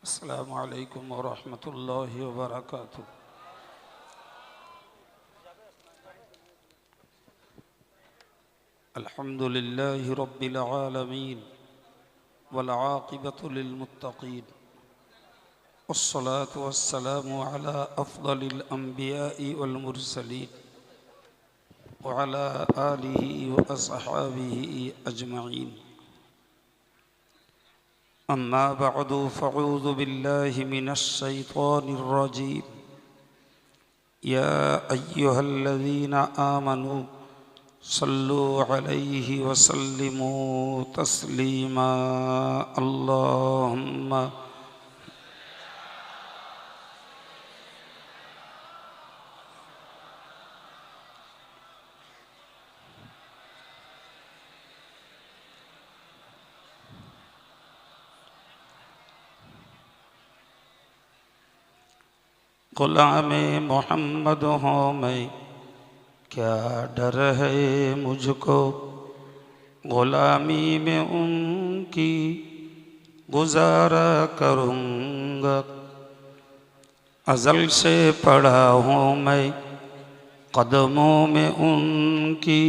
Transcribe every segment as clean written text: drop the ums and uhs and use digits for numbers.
السلام عليكم ورحمة الله وبركاته. الحمد لله رب العالمين والعاقبة للمتقين، والصلاة والسلام على أفضل الأنبياء والمرسلين وعلى آله وأصحابه أجمعين. أما بعد، فأعوذ بالله من الشيطان الرجيم. يا أيها الذين آمنوا صلوا عليه وسلموا تسليما. اللهم गुलाम मोहम्मद हूँ मैं, क्या डर है मुझको, गुलामी में उनकी गुजारा करूँगा। अज़ल से पड़ा हूँ मैं कदमों में उनकी,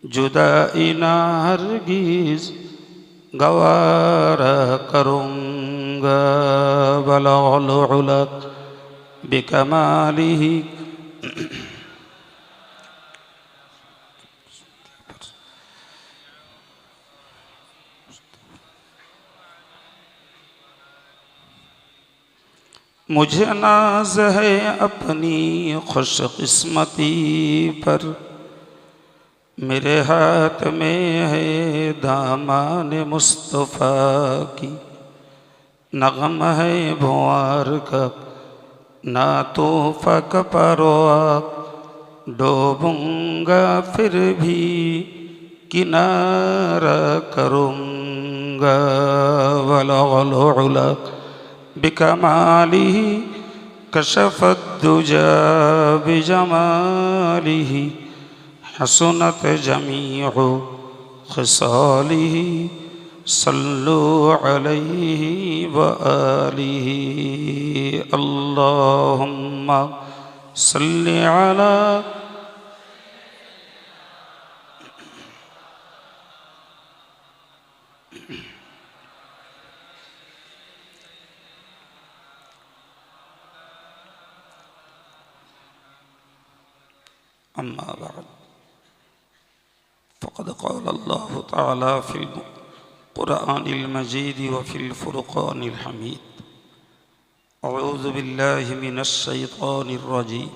जुदाई ना हरगिज़ गवारा करूँगा। बलगल उला बिकमालिही, मुझे नाज है अपनी खुशकिस्मती पर, मेरे हाथ में है दामान मुस्तफ़ा की। नग़म है भुआर का ना तूफ़ा का परवाह, डूबूंगा फिर भी किनारा करूँगा। वलगल उला बिकमालिही, कशफ़त दुजा बिजमालिही, हसनत जमीउ ख़िसालिही, सल्लु अलैहि व आलिही। अल्लाहुम्मा सल्लि अला अम्मा बाद, फ़क़द क़ाल अल्लाहु तआला फ़िल क़ुरआनिल मजीद व फ़िल फ़ुरक़ानिल हमीद। अऊज़ु बिल्लाहि मिनश शैतानिर रजीम।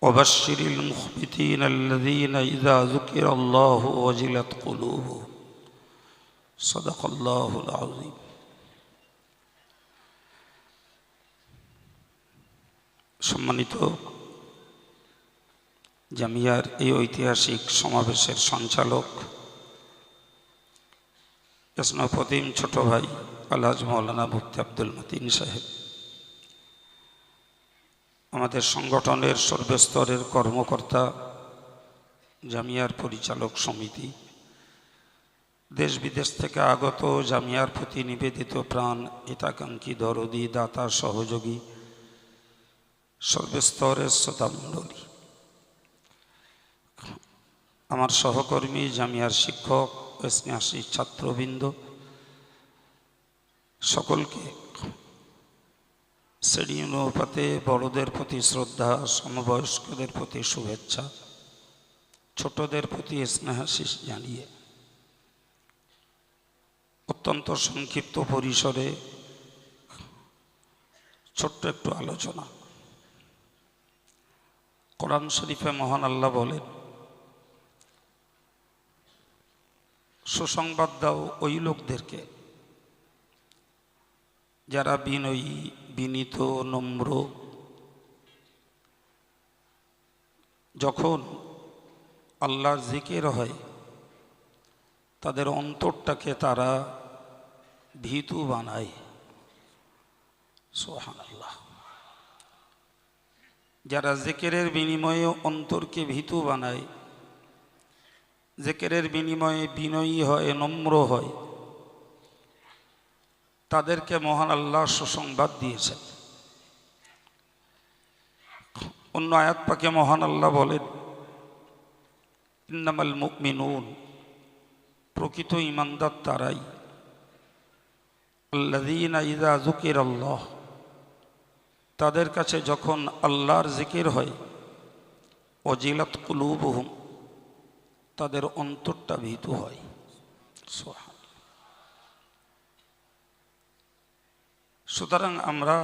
वबश्शिरिल मुख़्बितीन अल्लज़ीना इज़ा ज़ुकिरल्लाहु वजिलत क़ुलूबुहुम। सदक़ल्लाहुल अज़ीम। सम्मानित জামিয়ার এই ঐতিহাসিক সমাবেশের সঞ্চালক স্নেহপ্রতিম ছোট ভাই আলহাজ মাওলানা মুফতি আব্দুল মতিন সাহেব, আমাদের সংগঠনের সর্বস্তরের কর্মকর্তা, জামিয়ার পরিচালক সমিতি, দেশ বিদেশ থেকে আগত জামিয়ার প্রতি নিবেদিত প্রাণ হিতাকাঙ্ক্ষী দরদি দাতা সহযোগী সর্বস্তরের শ্রোতামণ্ডলী, আমার সহকর্মী জামিয়ার শিক্ষক, স্নেহাসী ছাত্রবৃন্দ, সকলকে শ্রেণী অনুপাতে বড়দের প্রতি শ্রদ্ধা, সমবয়স্কদের প্রতি শুভেচ্ছা, ছোটদের প্রতি স্নেহাশিস জানিয়ে অত্যন্ত সংক্ষিপ্ত পরিসরে ছোট্ট একটু আলোচনা। কোরআন শরীফে মহান আল্লাহ বলেন, সুসংবাদ দাও ওই লোকদেরকে যারা বিনয়ী, বিনীত, নম্র, যখন আল্লাহর জিকির হয় তাদের অন্তরটাকে তারা ভীতু বানায়। সুবহানাল্লাহ। যারা জিকিরের বিনিময়ে অন্তরকে ভীতু বানায়, জিকিরের বিনিময়ে বিনয়ী হয়, নম্র হয়, তাদেরকে মহান আল্লাহ সুসংবাদ দিয়েছেন। অন্য আয়াত পাকে মহান আল্লাহ বলেন, ইন্নামাল মুমিনুন, প্রকৃত ঈমানদার তারাই, আল্লাযীনা ইযা যুকিরাল্লাহ, তাদের কাছে যখন আল্লাহর জিকির হয়, ওয়াজিলাত কুলুবুহুম, তাদের অন্তরটা ভীত হয়। সুতরাং আমরা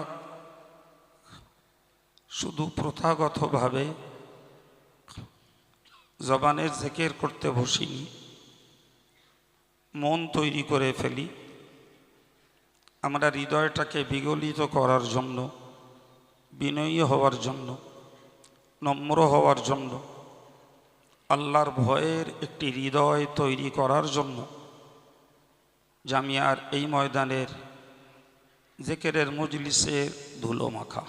শুধু প্রথাগতভাবে জবানের জিকির করতে বসিনি, মন তৈরি করে ফেলি। আমরা হৃদয়টাকে বিগলিত করার জন্য, বিনয়ী হওয়ার জন্য, নম্র হওয়ার জন্য, আল্লাহর ভয়ের একটি হৃদয় তৈরি করার জন্য জামিয়ার এই ময়দানের জিকিরের মজলিসের ধুলো মাখা।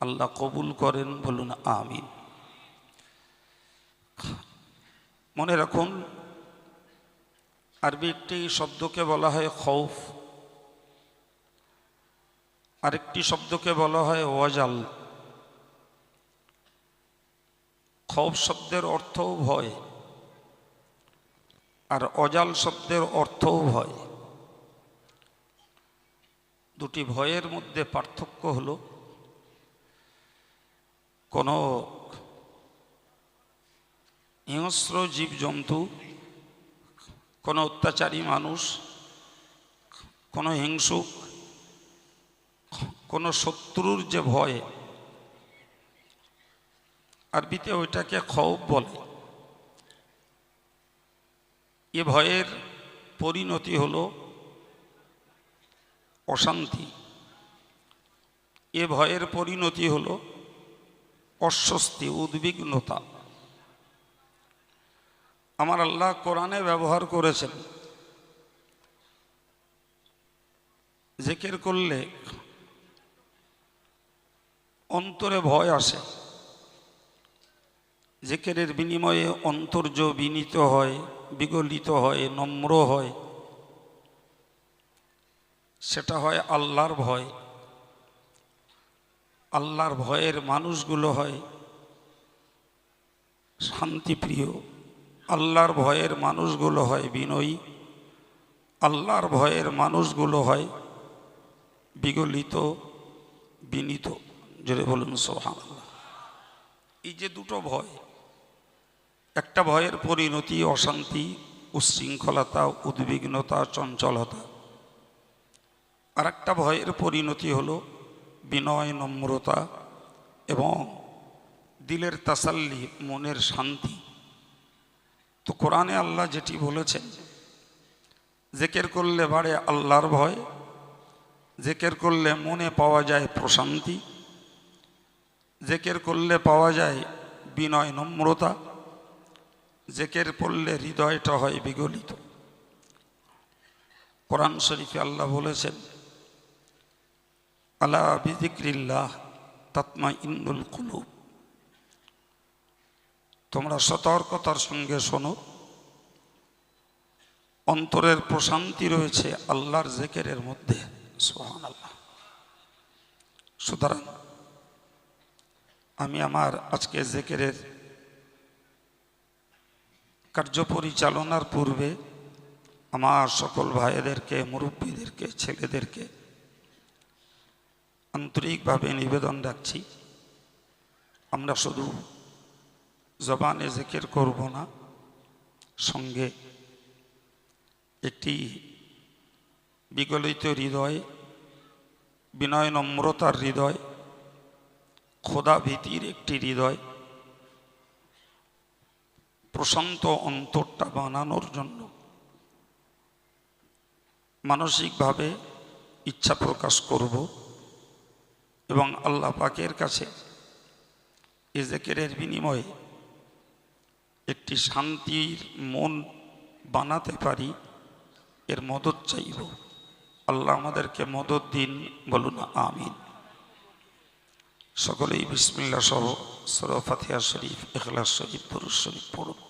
আল্লাহ কবুল করেন, বলুন আমিন। মনে রাখুন, আরবি একটি শব্দকে বলা হয় খৌফ, আরেকটি শব্দকে বলা হয় ওয়াজাল। খৌফ শব্দের অর্থও ভয়, আর অজাল শব্দের অর্থও ভয়। দুটি ভয়ের মধ্যে পার্থক্য হলো, কোনো হিংস্র জীবজন্তু, কোনো অত্যাচারী মানুষ, কোনো হিংসুক, কোনো শত্রুর যে ভয়, আরবিতে ওইটাকে খৌফ বলে। এ ভয়ের পরিণতি হলো অশান্তি, এ ভয়ের পরিণতি হলো অস্বস্তি, উদ্বিগ্নতা। আমার আল্লাহ কোরআনে ব্যবহার করেছেন, জিকির করলে অন্তরে ভয় আসে, জিকিরের বিনিময়ে অন্তর্য বিনীত হয়, বিগলিত হয়, নম্র হয়। সেটা হয় আল্লাহর ভয়। আল্লাহর ভয়ের মানুষগুলো হয় শান্তিপ্রিয়, আল্লাহর ভয়ের মানুষগুলো হয় বিনয়ী, আল্লাহর ভয়ের মানুষগুলো হয় বিগলিত, বিনীত। জোরে বলুন সুবহানাল্লাহ। এই যে দুটো ভয়, একটা ভয়ের পরিণতি অশান্তি, উচ্ছৃঙ্খলতা, উদ্বিগ্নতা, চঞ্চলতা, আর একটা ভয়ের পরিণতি হলো বিনয়, নম্রতা এবং দিলের তাসাল্লি, মনের শান্তি। তো কোরআনে আল্লাহ যেটি বলেছেন, জিকির করলে বাড়ে আল্লাহর ভয়, জিকির করলে মনে পাওয়া যায় প্রশান্তি, জিকির করলে পাওয়া যায় বিনয়, নম্রতা, জিকির পড়লে হৃদয়টা হয় বিগলিত। কোরআন শরীফে আল্লাহ বলেছেন, আলা বিযিকরিল্লাহ তাতমাইন্নুল কুলুব, তোমরা সতর্কতার সঙ্গে শোনো, অন্তরের প্রশান্তি রয়েছে আল্লাহর জিকিরের মধ্যে। সুবহানাল্লাহ। সুতরাং আমি আমার আজকে জিকিরের কার্য পরিচালনার পূর্বে আমার সকল ভাইদেরকে, মুরব্বীদেরকে, ছেলেদেরকে আন্তরিকভাবে নিবেদন রাখছি, আমরা শুধু জবানে জিকির করব না, সঙ্গে একটি বিগলিত হৃদয়, বিনয় নম্রতার হৃদয়, খোদা ভীতির একটি হৃদয়, প্রশান্ত অন্তরটা বানানোর জন্য মানসিকভাবে ইচ্ছা প্রকাশ করব এবং আল্লাহ পাকের কাছে এ জিকিরের বিনিময়ে একটি শান্তির মন বানাতে পারি, এর মদত চাইব। আল্লাহ আমাদেরকে মদত দিন, বলুন আমিন। সকলেই বিসমিল্লাহ সহ সূরা ফাতিহা শরীফ, ইখলাস শরীফ, দুরূদ শরীফ পড়ুন।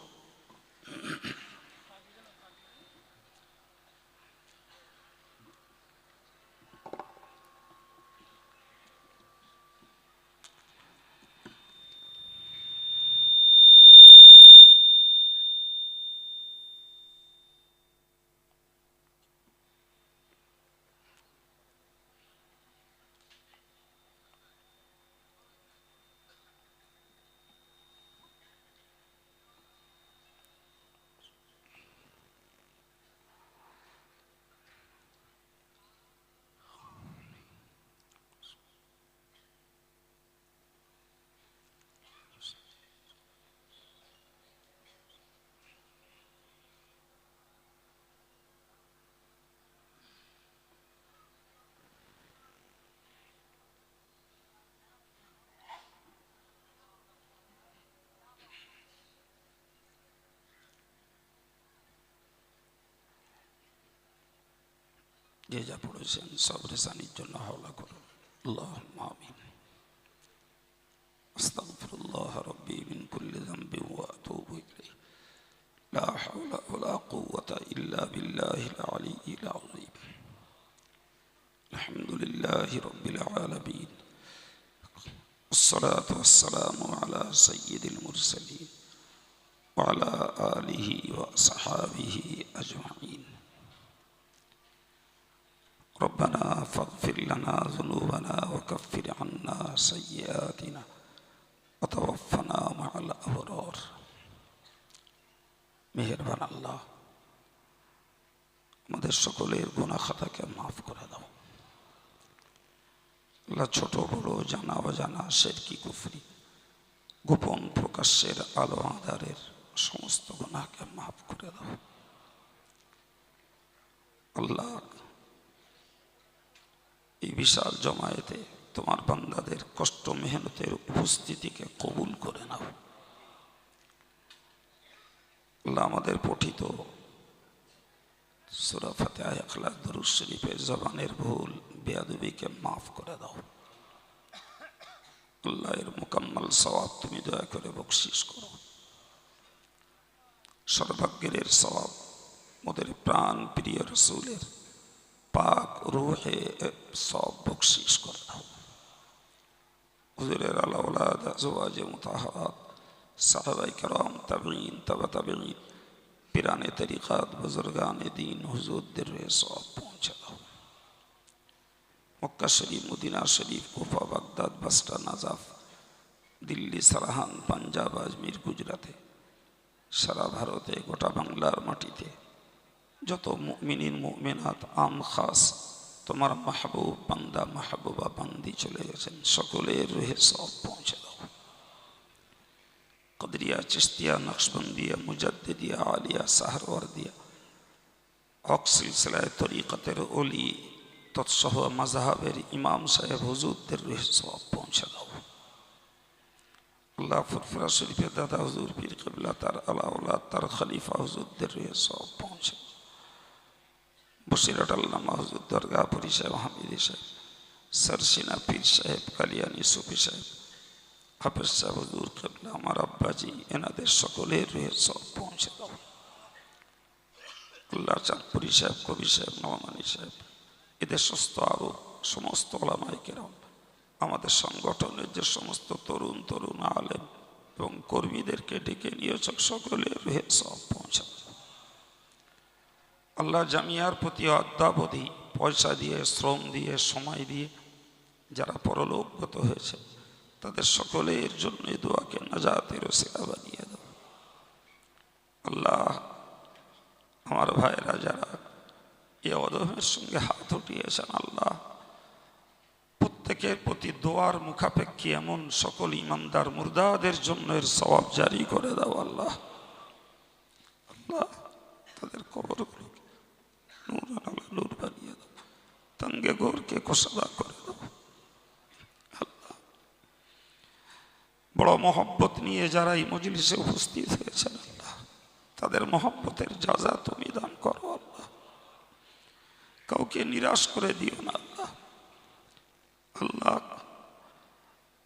যে যা পড়েছেন সব রেসানির জন্য হাওলা করুন। আল্লাহুম্মা আমিন। আস্তাগফিরুল্লাহ রাব্বি মিন কুল্লি যামবিন ওয়া আতুবু ইলাইহি। লা হাওলা ওয়ালা কুওয়াতা ইল্লা বিল্লাহিল আলিয়্যিল আযীম। আলহামদুলিল্লাহি রাব্বিল আলামিন। الصلاة والسلام على سيد المرسلين وعلى آله وصحابه أجمعين. ربنا فاغفر لنا ذنوبنا وكفر عنا سيئاتنا وتوفنا مع الأبرار. মেহেরবান আল্লাহ, আমাদের সকলের গুনাহ খাতাকে মাফ করে দাও আল্লাহ। ছোট বড়, জানা অজানা, শিরকি কুফরি, গোপন প্রকাশ্যের, আলো আঁধারের সমস্ত গুনাহকে মাফ করে দাও আল্লাহ। এই বিশাল জমায়েতে তোমার বান্দাদের কষ্ট মেহনতের উপস্থিতিকে কবুল করে নাও আল্লাহ। আমাদের পঠিত সূরা ফাতিহা, ইখলাস, দরুদ শরীফের জবানের ভুল বেয়াদবিকে মাফ করে দাও আল্লাহ। এর মুকাম্মাল সওয়াব তুমি দয়া করে বকশিশ করো। সর্বাগ্রের সওয়াব মোদের প্রাণ প্রিয় রাসূলের পাক রূহে সওয়াব বকশিশ করে দাও। হুজুরের আলা ওলাদ, আজওয়াজে মুতাহহারাত, সাহাবায়ে কেরাম, তাবেঈন, তাবা তাবেঈন, পিরানে তরিকাত, বুজুর্গানে দ্বীন, হুজুরদের রূহে সওয়াব পৌঁছে দাও। মক্কা শরীফ, মদিনা শরীফ, কুফা, বাগদাদ, বাসরা, নাজাফ, দিল্লি, সারাহান, পাঞ্জাব, আজমির, গুজরাতে, সারা ভারতে, গোটা বাংলার মাটিতে যত মুমিনিন মুমিনাত আম খাস তোমার মাহবুব বান্দা মাহবুবা বান্দি চলে গেছেন, সকলের রূহে সওয়াব পৌঁছে দাও। কদরিয়া, চিশতিয়া, নকশবন্দিয়া, মুজাদ্দিদিয়া, আলিয়া, সাহরওয়ার্দিয়া, হক সিলসিলায় তরিকতের ওলি তৎসহ মাযহাবের ইমাম সাহেব হুজুরদের রূহে সওয়াব পৌঁছে দাও আল্লাহ। ফুরফুরা শরীফের দাদা হুজুর পীর কিবলা, তার আলা ওলাদ, তার খলিফা হুজুরদের রূহে সওয়াব পৌঁছে দাও। বসিরহাট আল্লামা হুজুর, দরগাপুরি সাহেব, হামিদি সাহেব, সরসিনা পীর সাহেব, কালিয়ানি সুফি সাহেব, হাফেজ সাহেব হুজুর কিবলা, আমার আব্বাজি, এনাদের সকলের রূহে সওয়াব পৌঁছে দাও আল্লাহ। চাঁদপুরি সাহেব, কবি সাহেব, নওমানী সাহেব, এদের আরো সমস্ত ওলামায়ে কেরাম, আমাদের সংগঠনের যে সমস্ত তরুণ তরুণ আলেম এবং কর্মীদেরকে ডেকে নিয়েছ, সকলের রূহে সওয়াব পৌঁছে দাও আল্লাহ। জামিয়ার প্রতি অদ্যাবধি পয়সা দিয়ে, শ্রম দিয়ে, সময় দিয়ে যারা পরলোকগত হয়েছে তাদের সকলের জন্য এই দোয়াকে নাজাতের ওসিলা বানিয়ে দাও আল্লাহ। আমার ভাইরা যারা এ অদমের সঙ্গে হাত উঠিয়েছেন আল্লাহ, প্রত্যেকের প্রতি দোয়ার মুখাপেক্ষী এমন সকল ইমানদার মুর্দাদের জন্য এর সওয়াব জারি করে দাও আল্লাহ। আল্লাহ, তাদের কবরগুলো নূর আলা নূর বানিয়ে দাও, তঙ্গে গোরকে কোসাদা করে দাও আল্লাহ। বড় মহব্বত নিয়ে যারা এই মজলিসে উপস্থিত হয়েছেন আল্লাহ, তাদের মহব্বতের জাযা তুমি দান করো আল্লাহ। কাউকে নিরাশ করে দিও না আল্লাহ। আল্লাহ,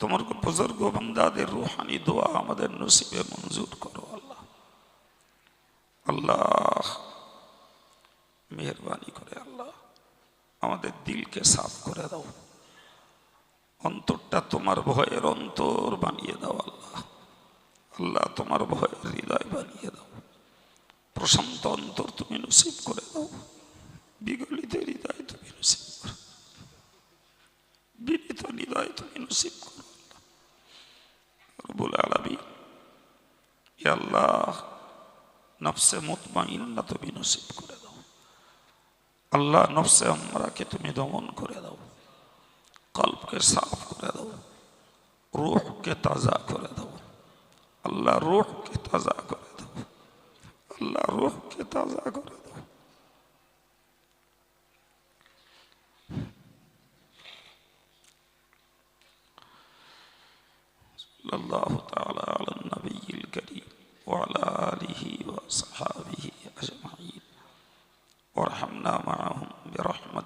তোমার বুজুর্গ বান্দাদের রূহানি দোয়া আমাদের নসিবে মঞ্জুর করো আল্লাহ। আল্লাহ, মেহেরবানি করে আল্লাহ আমাদের দিলকে সাফ করে দাও, অন্তরটা তোমার ভয়ের অন্তর বানিয়ে দাও আল্লাহ। আল্লাহ, তোমার ভয়ের হৃদয় বানিয়ে দাও, প্রশান্ত অন্তর তুমি নসিব করে দাও, বিগলিত হৃদয় তুমি নসিব করো, বিনীত হৃদয় তুমি নসিব করো আল্লাহ রব্বুল আলামিন। ইয়া আল্লাহ, নফসে মুতমাইন্না তুমি নসিব করে দাও আল্লাহ। নফসে আমরাকে তুমি দমন করে দাও, কলবকে সাফ করে দাও, রূহকে তাজা করে দাও আল্লাহ। রূহকে তাজা করে দাও আল্লাহ, রূহকে তাজা করে দাও। সাল্লাল্লাহু তাআলা আলান নবিয়্যিল কারীম ওয়া আলা আলিহি ওয়া সাহবিহি আজমাইন ওয়ারহামনা মাআহুম বিরহমাতিকা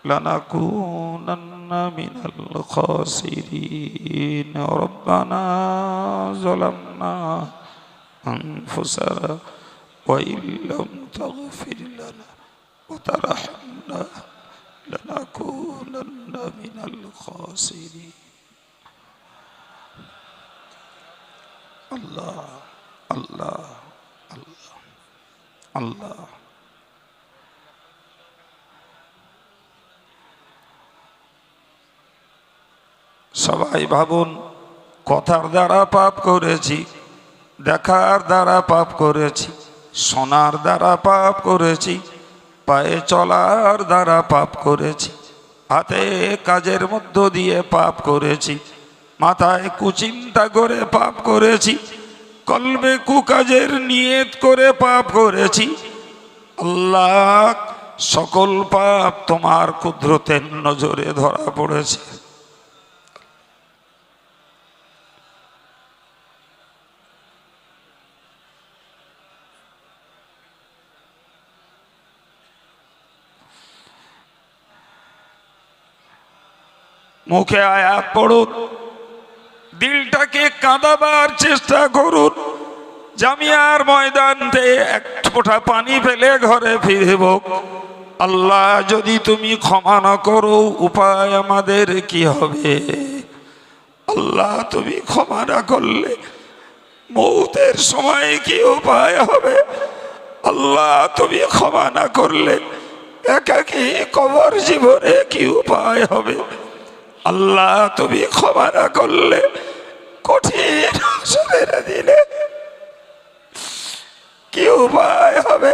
لنكونن من الخاسرين ربنا ظلمنا أنفسنا وإن لم تغفر لنا وترحمنا لنكونن من الخاسرين الله الله الله الله সবাই ভাবুন, কথার দ্বারা পাপ করেছি, দেখার দ্বারা পাপ করেছি, শোনার দ্বারা পাপ করেছি, পায়ে চলার দ্বারা পাপ করেছি, হাতে কাজের মধ্য দিয়ে পাপ করেছি, মাথায় কুচিন্তা করে পাপ করেছি, কলবে কুকাজের নিয়ত করে পাপ করেছি। আল্লাহ, সকল পাপ তোমার কুদরতের নজরে ধরা পড়েছে। মুখে আয়াত পড়ুন, দিলটাকে কাঁদাবার চেষ্টা করুন। জামিয়ার ময়দানতে এক ফোঁটা পানি ফেলে ঘরে ফিরব। আল্লাহ, যদি তুমি ক্ষমা না করো উপায় আমাদের কি হবে? আল্লাহ, তুমি ক্ষমা না করলে মৌতের সময় কি উপায় হবে? আল্লাহ, তুমি ক্ষমা না করলে একাকী কবর জীবনে কি উপায় হবে? আল্লাহ, তুমি ক্ষমা না করলে কঠিন হাসরের দিনে কি উপায় হবে?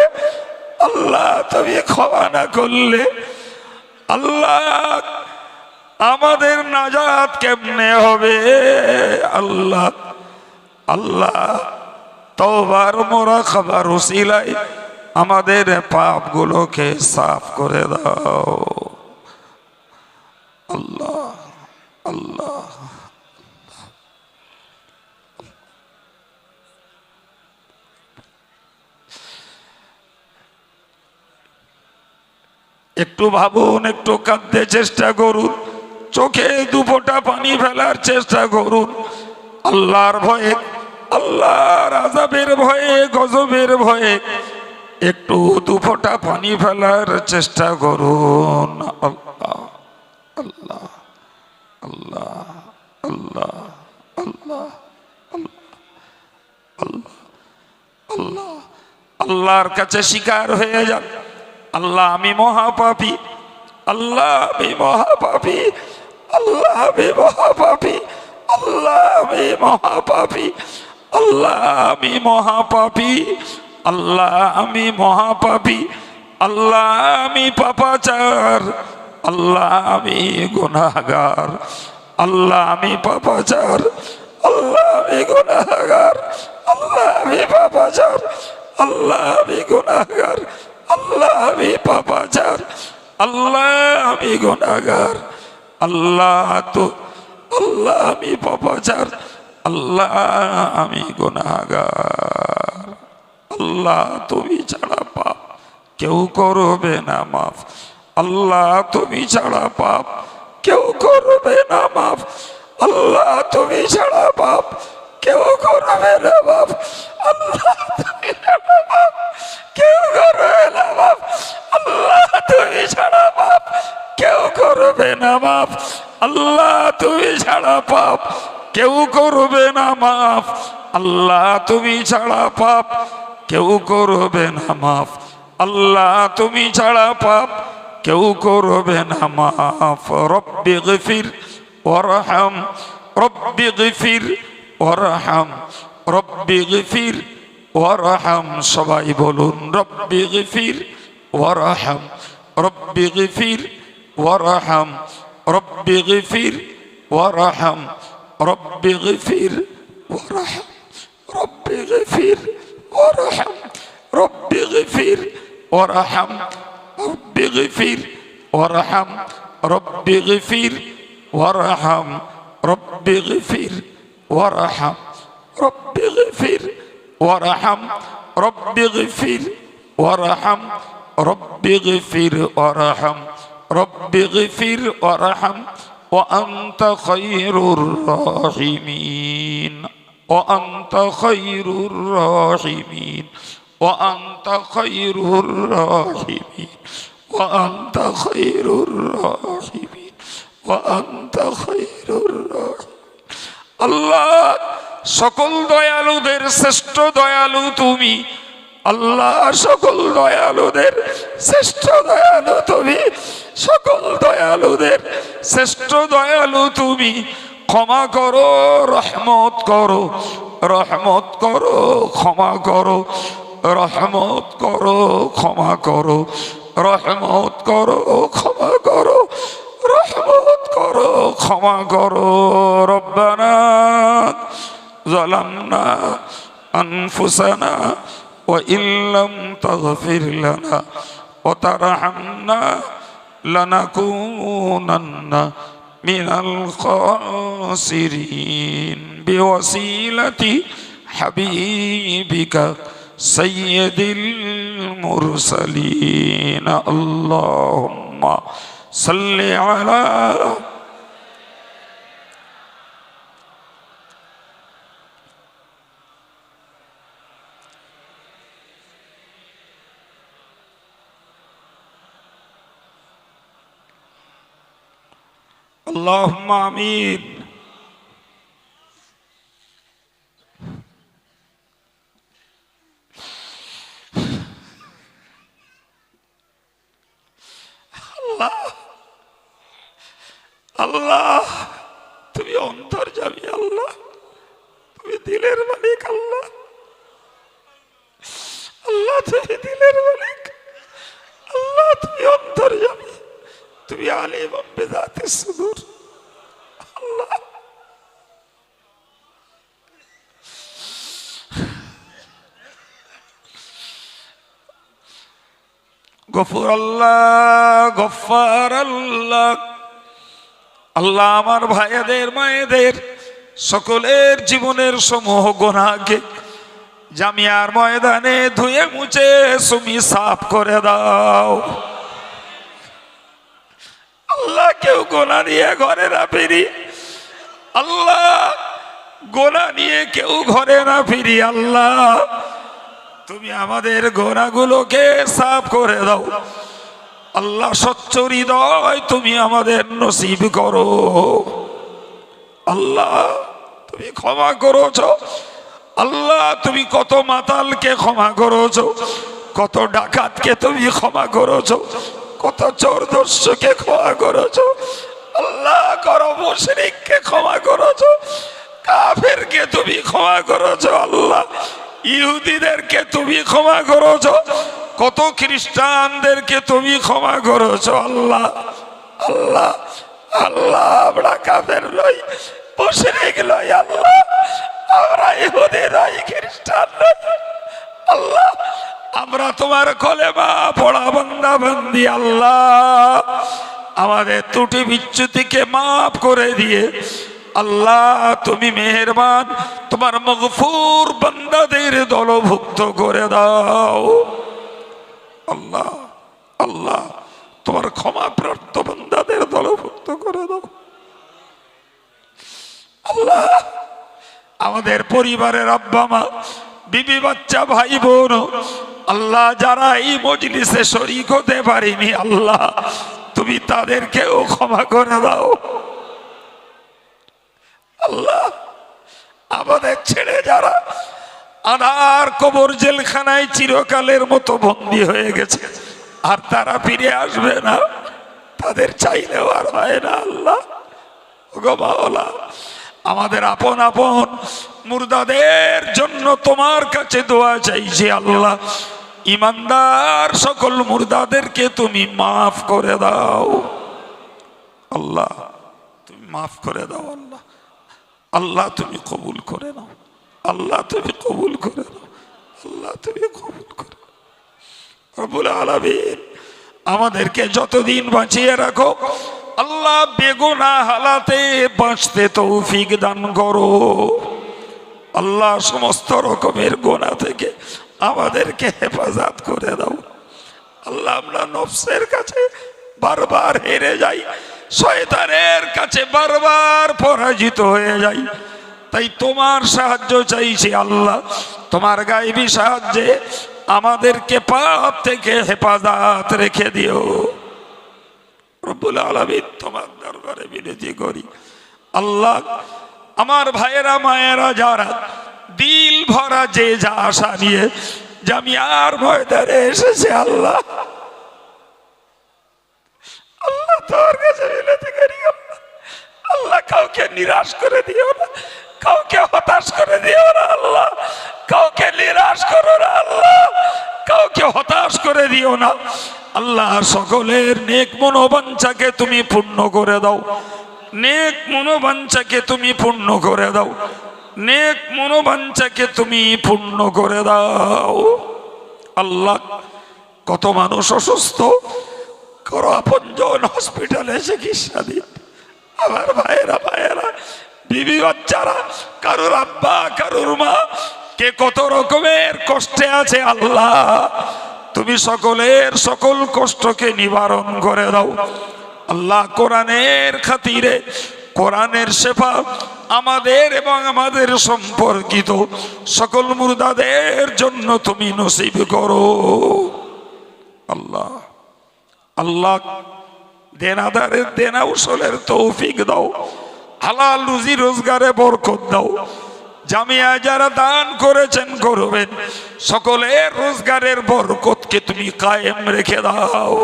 আল্লাহ, তুমি ক্ষমা না করলে আল্লাহ আমাদের নাজাত কেমনে হবে? আল্লাহ আল্লাহ, তওবার মুরাকাবার উসিলায় আমাদের পাপগুলোকে সাফ করে দাও। আল্লাহ আল্লাহ, একটু ভাবুন, একটু কাঁদতে চেষ্টা করুন, চোখে দুফোঁটা পানি ফেলার চেষ্টা করুন। আল্লাহর ভয়ে, আল্লাহর আযাবের ভয়ে, গজবের ভয়ে একটু দুফোঁটা পানি ফেলার চেষ্টা করুন। আল্লাহ আল্লাহ আল্লাহ আল্লাহ আল্লাহ আল্লাহ আল্লাহ, আল্লাহর কাছে স্বীকার হয়ে যান, আল্লাহ আমি মহাপাপী, আল্লাহ আমি মহাপাপী, আল্লাহ আমি মহাপাপী, আল্লাহ আমি মহাপাপী, আল্লাহ আমি মহাপাপী, আল্লাহ আমি মহাপাপী, আল্লাহ আমি পাপাচার, আল্লাহ আমি গুনাহগার, আল্লাহ আমি পাপাচার, আল্লাহ আমি গুনাহগার, আল্লাহ আমি পাপাচার, আল্লাহ আমি গুনাহগার, আল্লাহ আমি পাপাচার, আল্লাহ আমি গুনাহগার, আল্লাহ তো আল্লাহ আমি পাপাচার, আল্লাহ আমি গুনাহগার। আল্লাহ, তুমি ছাড়া পাপ কেউ করবে না মাফ, আল্লাহ তুমি ছাড়া পাপ কেউ করবে না মাফ, আল্লাহ তুমি ছাড়া পাপ কেউ করবে না মাফ, আল্লাহ তুমি ছাড়া পাপ কেউ করবে না মাফ, আল্লাহ তুমি ছাড়া পাপ কেউ করবে না মাফ, আল্লাহ তুমি ছাড়া পাপ কেউ করবে না মাফ, আল্লাহ তুমি ছাড়া পাপ কেউ করবে না মাফ, আল্লাহ তুমি ছাড়া পাপ কেউ করবে না মাফ। রব্বি গফির ওয়ারহাম, রব্বি গফির ওয়ারহাম, রব্বি গফির ওয়ারহাম। সবাই বলুন, রব্বি গফির ওয়ারহাম, রব্বি গফির ওয়ারহাম, রব্বি গফির ওয়ারহাম, রব্বি গফির ওয়ারহাম, রব্বি গফির ওয়ারহাম, রব্বি গফির ওয়ারহাম, রব্বি গফির ওয়ারহাম, রব্বি গফির ওয়ারহাম, রব্বি গফির ওয়ারহাম, রব্বি গফির ওয়ারহাম, রব্বি গফির ওয়ারহাম, রব্বি গফির ওয়ারহাম, রব্বি গফির ওয়ারহাম ওয়া আনতা খায়রুর রাহিমিন ওয়া আনতা খায়রুর রাহিমিন ওয়া আনতা খায়রুর রাহিমিন ওয়া আনতা খায়রুর রাহিমিন ওয়া আনতা খায়রুর রাহিমিন। আল্লাহ, সকল দয়ালুদের শ্রেষ্ঠ দয়ালু তুমি। আল্লাহ, সকল দয়ালুদের শ্রেষ্ঠ দয়ালু তুমি। সকল দয়ালুদের শ্রেষ্ঠ দয়ালু তুমি। ক্ষমা করো, রহমত করো, রহমত করো, ক্ষমা করো, রহমত করো, ক্ষমা করো, রহমত করো, ক্ষমা করো, রহমত করো, ক্ষমা করো। রব্বানা যালামনা আনফুসানা ওয়া ইল্লাম তাগফির লানা ওয়া তারহামনা লানাকুনান্না মিনাল খাসিরিন বিওয়াসিলাতি হাবিবিকা সাইয়্যিদিল মুরসালিন। আল্লাহুম্মা সাল্লি আলা আল্লাহুম্মা আমিন। আল্লাহ, আল্লাহ তুমি অন্তর্যামী। আল্লাহ, তুমি দিলের মালিক। আল্লাহ, আল্লাহ তুমি দিলের মালিক। আল্লাহ তুমি অন্তর্যামী, তুমি আলিম বিযাতিস সুদূর। আল্লাহ, গফুর আল্লাহ, গফফার আল্লাহ। আল্লাহ, আমার ভাইদের মায়েদের সকলের জীবনের সমূহ গুনাহকে জামিয়ার ময়দানে ধুয়ে মুছে তুমি সাফ করে দাও। আল্লাহ, কেউ গোনা নিয়ে ঘরে না ফিরি। আল্লাহ, গোনা নিয়ে কেউ ঘরে না ফিরি। আল্লাহ, তুমি আমাদের গোনাগুলোকে সাফ করে দাও। আল্লাহ, স্বচ্ছ হৃদয় তুমি আমাদের নসিব করো। আল্লাহ, তুমি ক্ষমা করেছ। আল্লাহ, তুমি কত মাতালকে ক্ষমা করেছ, কত ডাকাতকে তুমি ক্ষমা করেছ, কত চোর দস্যুকে ক্ষমা করেছ। আল্লাহ, কত মুশরিককে ক্ষমা করেছ, কাফেরকে তুমি ক্ষমা করেছ। আল্লাহ, ইহুদিদেরকে তুমি ক্ষমা করেছ, কত খ্রিস্টানদেরকে তুমি ক্ষমা করেছ। আল্লাহ, আল্লাহ, আল্লাহ, আমরা কাফের নই, মুশরিক নই। আল্লাহ, আমরা ইহুদি নই, খ্রিস্টান নই। আল্লাহ, আমরা তোমার কলেমা পড়া বান্দা বান্দি। আল্লাহ, আমাদের ত্রুটি বিচ্যুতিকে মাফ করে দিয়ে আল্লাহ তুমি মেহেরবান, তোমার মগফুর বান্দাদের দলভুক্ত করে দাও। আল্লাহ, আল্লাহ, তোমার ক্ষমাপ্রাপ্ত বান্দাদের দলভুক্ত করে দাও। আল্লাহ, আমাদের পরিবারের আব্বা মা, বিবি বাচ্চা, ভাই বোন, আল্লাহ যারা এই মজলিসে শরীক হতে পারিনি, আল্লাহ তুমি তাদেরকেও ক্ষমা করে দাও। আল্লাহ, আমাদের ছেড়ে যারা আধার কবর জেলখানায় চিরকালের মতো বন্দী হয়ে গেছে, আর তারা ফিরে আসবে না, তাদের চাইলেও আর হয় না। আল্লাহ গো মাওলা, আমাদের আপন আপন মুর্দাদের জন্য তোমার কাছে দোয়া চাইছি। আল্লাহ, ইমানদার সকল মুর্দাদেরকে তুমি মাফ করে দাও। আল্লাহ, তুমি মাফ করে দাও। আল্লাহ, আল্লাহ তুমি কবুল করে নাও। আল্লাহ তুমি কবুল করে নাও। আল্লাহ তুমি কবুল করে নাও। রব্বুল আলামিন, আমাদেরকে যতদিন বাঁচিয়ে রাখো আল্লাহ, বেগুনাহ হালাতে বাঁচতে তৌফিক দান করো। আল্লাহ, সমস্ত রকমের গুনাহ থেকে আমাদেরকে হেফাজত করে দাও। আল্লাহ, আমরা নফসের কাছে বারবার হেরে যাই, শয়তানের কাছে বারবার পরাজিত হয়ে যাই। তাই তোমার সাহায্য চাইছি আল্লাহ, তোমার গায়েবী সাহায্যে আমাদেরকে পাপ থেকে হেফাজত রেখে দিও। রব্বুল আলামিন তোমার দরবারে বিনতি করি আল্লাহ, আমার ভাইয়েরা মায়েরা যারা দিল ভরা যে যা আশা নিয়ে জামিয়ার ময়দানে এসেছে আল্লাহ, আল্লাহ তোর কাছে বিনতি করি আল্লাহ, আল্লাহ কাউকে নিরাশ করে দিও না, কাউকে হতাশ করে দিও না আল্লাহ, কাউকে নিরাশ করো না আল্লাহ, কাউকে হতাশ করে দিও না আল্লাহ। সকলের নেক মনোবাঞ্ছাকে তুমি পূর্ণ করে দাও, নেক মনোবাঞ্ছাকে তুমি পূর্ণ করে দাও, নেক মনোবাঞ্ছাকে তুমি পূর্ণ করে দাও আল্লাহ। কত মানুষ অসুস্থ, কারো আপনজন হসপিটালে চিকিৎসা দিন, আমার ভাইয়েরা ভাইয়েরা বিবি বাচ্চারা, কারোর আব্বা কারোর মা কে কত রকমের কষ্টে আছে আল্লাহ, তুমি সকলের সকল কষ্টকে নিবারণ করে দাও আল্লাহ। কোরআনের খাতিরে, কোরআনের শেফা আমাদের এবং আমাদের সম্পর্কিত সকল মুর্দাদের জন্য তুমি নসিব করো আল্লাহ। আল্লাহ দেনাদারের দেনা উসুলের তৌফিক দাও, হালাল রুজি রোজগারে বরকত দাও। জামিয়া যারা দান করেছেন করবেন, সকলের রোজগারের বরকতকে তুমি কায়েম রেখে দাও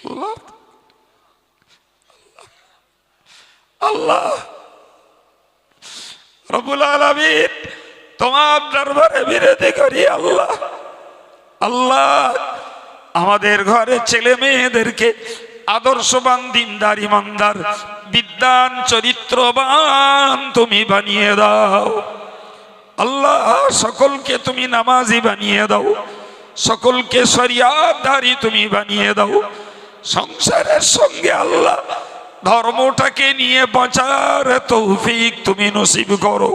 আল্লাহ। আল্লাহ রব্বুল আলামিন তোমার দরবারে বিনতি করি আল্লাহ, আল্লাহ আমাদের ঘরে ছেলে মেয়েদেরকে আদর্শবান, দিনদার, ইমানদার, বিদ্যান, চরিত্রবান তুমি বানিয়ে দাও আল্লাহ। সকলকে তুমি নামাজি বানিয়ে দাও, সকলকে শরিয়াতধারী তুমি বানিয়ে দাও। সংসারের সঙ্গে আল্লাহ ধর্মটাকে নিয়ে বাঁচার তৌফিক তুমি নসিব করো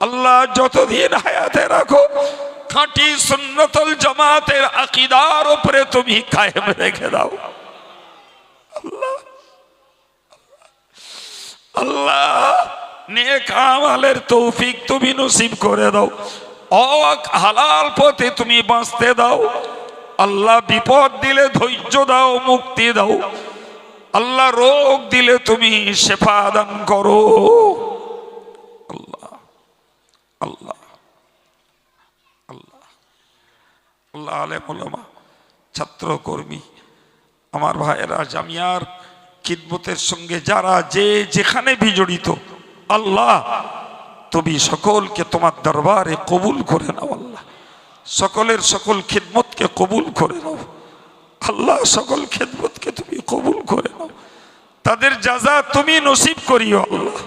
আল্লাহ। যতদিন হায়াতে রাখো খাঁটি সুন্নতুল জামাতের আকীদার উপরে তুমি কায়েম রেখে দাও আল্লাহ। আল্লাহ নেক আমলের তৌফিক তুমি নসিব করে দাও, হক হালাল পথে তুমি বাঁচতে দাও আল্লাহ। বিপদ দিলে ধৈর্য দাও, মুক্তি দাও আল্লাহ। রোগ দিলে তুমি শেফা দান করো আল্লাহ। আল্লাহ আল্লাহ আল্লাহ আলেম ওলামা, ছাত্র কর্মী, আমার ভাইয়েরা, জামিয়ার খিদমতের সঙ্গে যারা যে যেখানে বিজড়িত আল্লাহ, তুমি সকলকে তোমার দরবারে কবুল করে নাও আল্লাহ। সকলের সকল খিদমতকে কবুল করে নাও আল্লাহ, সকল খিদমতকে তুমি কবুল করে নাও। তাদের জাযা তুমি নসিব করিও আল্লাহ।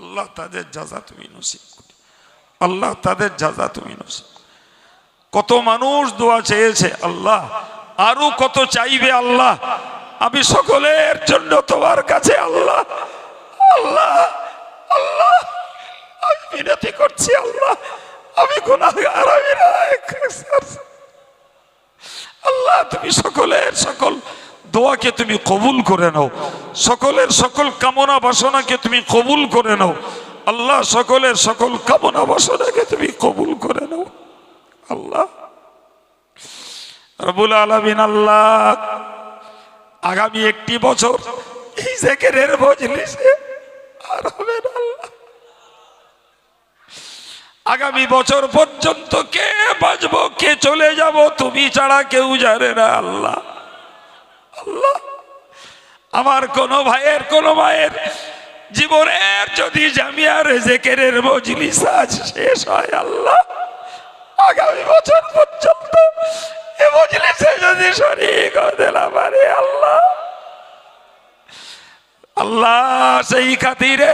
আল্লাহ তাদের জাযা তুমি নসিব করি আল্লাহ, তাদের জাযা তুমি নসিব। কত মানুষ দোয়া চেয়েছে আল্লাহ, আরো কত চাইবে আল্লাহ। আমি সকলের জন্য তোমার কাছে আল্লাহ, আল্লাহ, আল্লাহ আমি বিনতি করছি আল্লাহ। আমি গুনাহগার, আমি আল্লাহ তুমি সকলের সকল দোয়াকে তুমি কবুল করে নাও, সকলের সকল কামনা বাসনাকে তুমি কবুল করে নাও আল্লাহ। সকলের সকল কামনা বাসনাকে তুমি কবুল করে নাও আল্লাহ। রব্বুল আলামিন আল্লাহ, আগামী একটি বছর এই জিকিরের মজলিসে আর হবে না আল্লাহ। আগামী বছর পর্যন্ত কে বাঁচবো, কে চলে যাব, তুমি ছাড়া কেউ জানে না আল্লাহ। আল্লাহ আমার কোন ভাইয়ের, কোন মায়ের জীবনের যদি জামিয়ার জিকিরের মজলিস আজ শেষ হয় আল্লাহ, আগামী বছর পর্যন্ত এই মজলিসে যদি শরীক হতে না পারে আল্লাহ, আল্লাহ সেই খাতিরে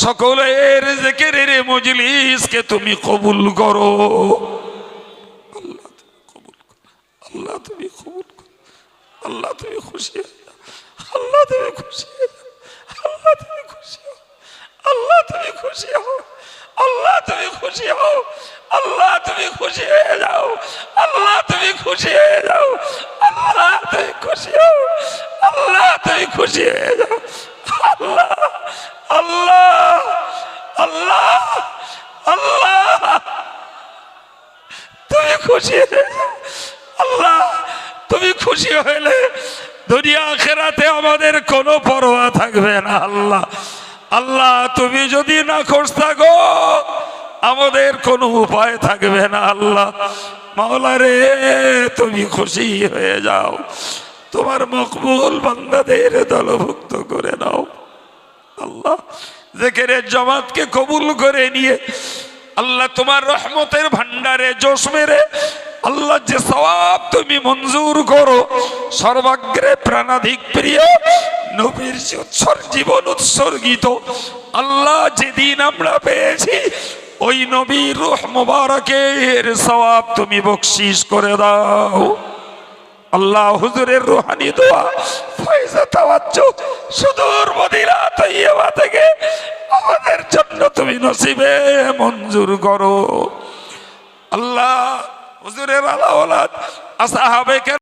সকলের জিকিরের মজলিসকে তুমি কবুল করো আল্লাহ। কবুল করো আল্লাহ, তুমি কবুল করো আল্লাহ। তুমি খুশি হও আল্লাহ, তুমি খুশি হও আল্লাহ, তুমি খুশি হও আল্লাহ, তুমি খুশি হও আল্লাহ, তুমি খুশি হও আল্লাহ, তুমি খুশি হয়ে যাও আল্লাহ, তুমি খুশি হয়ে যাও হয়ে যাও। আল্লাহ আল্লাহ আল্লাহ আল্লাহ, তুমি খুশি হয়ে যাও। আল্লাহ তুমি খুশি হইলে দুনিয়া আখিরাতে আমাদের কোনো পরোয়া থাকবে না। আল্লাহ আল্লাহ তুমি যদি না খুশ থাকো আমাদের কোনো উপায় থাকবে না। আল্লাহ মাওলা রে, তুমি খুশি হয়ে যাও, তোমার মকবুল বান্দাদের দলভুক্ত করে নাও। আল্লাহ জিকিরের জামাতকে কবুল করে নিয়ে আল্লাহ তোমার রহমতের ভান্ডারে জোশ মেরে আল্লাহ যে সওয়াব তুমি মঞ্জুর করো, সর্বাগ্রে প্রাণাধিক প্রিয় নবীর জীবন উৎসর্গিত আল্লাহ যেদিন আমরা পেয়েছি ওই নবীর রূহ মুবারকের সওয়াব তুমি বকশিশ করে দাও। আল্লাহ হুজুরের রুহানি দোয়া ফয়জা তাওয়াজ্জু সুদূর মদিনা তৈয়বা থেকে আমাদের জন্য তুমি নসিবে মঞ্জুর করো। আল্লাহ হুজুরের আলা ওলাদ আসহাবে